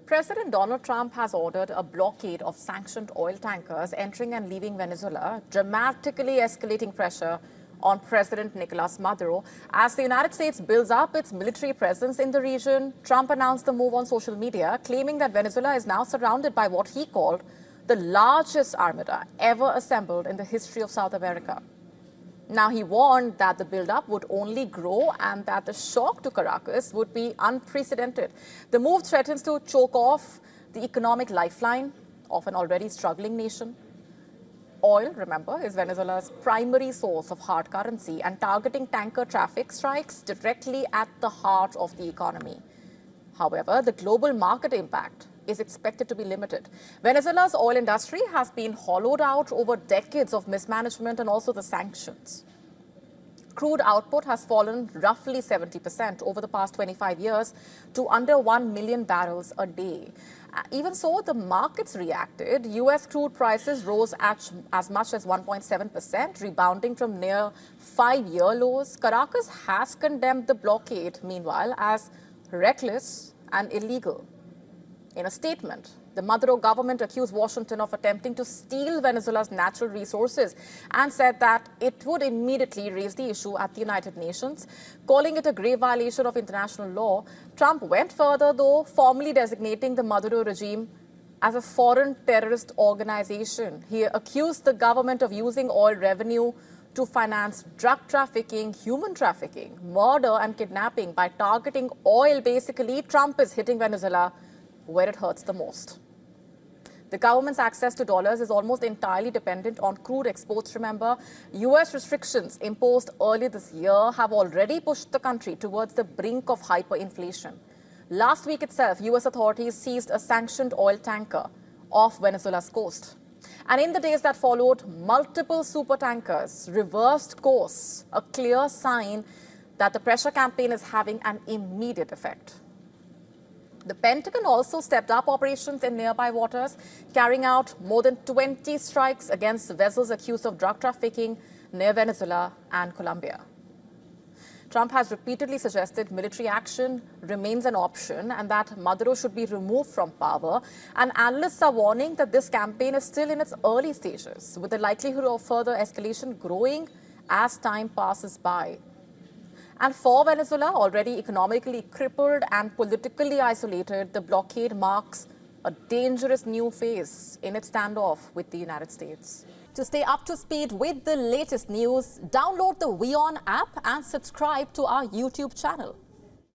President Donald Trump has ordered a blockade of sanctioned oil tankers entering and leaving Venezuela, dramatically escalating pressure on President Nicolas Maduro. As the United States builds up its military presence in the region, Trump announced the move on social media, claiming that Venezuela is now surrounded by what he called the largest armada ever assembled in the history of South America. Now, he warned that the build-up would only grow and that the shock to Caracas would be unprecedented. The move threatens to choke off the economic lifeline of an already struggling nation. Oil, remember, is Venezuela's primary source of hard currency, and targeting tanker traffic strikes directly at the heart of the economy. However, the global market impact is expected to be limited. Venezuela's oil industry has been hollowed out over decades of mismanagement and also the sanctions. Crude output has fallen roughly 70% over the past 25 years to under 1 million barrels a day. Even so, the markets reacted. U.S. crude prices rose at as much as 1.7%, rebounding from near 5-year lows. Caracas has condemned the blockade, meanwhile, as reckless and illegal. In a statement, the Maduro government accused Washington of attempting to steal Venezuela's natural resources and said that it would immediately raise the issue at the United Nations, calling it a grave violation of international law. Trump went further, though, formally designating the Maduro regime as a foreign terrorist organization. He accused the government of using oil revenue to finance drug trafficking, human trafficking, murder and kidnapping. By targeting oil, basically, Trump is hitting Venezuela where it hurts the most. The government's access to dollars is almost entirely dependent on crude exports. Remember, U.S. restrictions imposed earlier this year have already pushed the country towards the brink of hyperinflation. Last week itself, U.S. authorities seized a sanctioned oil tanker off Venezuela's coast. And in the days that followed, multiple supertankers reversed course, a clear sign that the pressure campaign is having an immediate effect. The Pentagon also stepped up operations in nearby waters, carrying out more than 20 strikes against vessels accused of drug trafficking near Venezuela and Colombia. Trump has repeatedly suggested military action remains an option and that Maduro should be removed from power. And analysts are warning that this campaign is still in its early stages, with the likelihood of further escalation growing as time passes by. And for Venezuela, already economically crippled and politically isolated, the blockade marks a dangerous new phase in its standoff with the United States. To stay up to speed with the latest news, download the WION app and subscribe to our YouTube channel.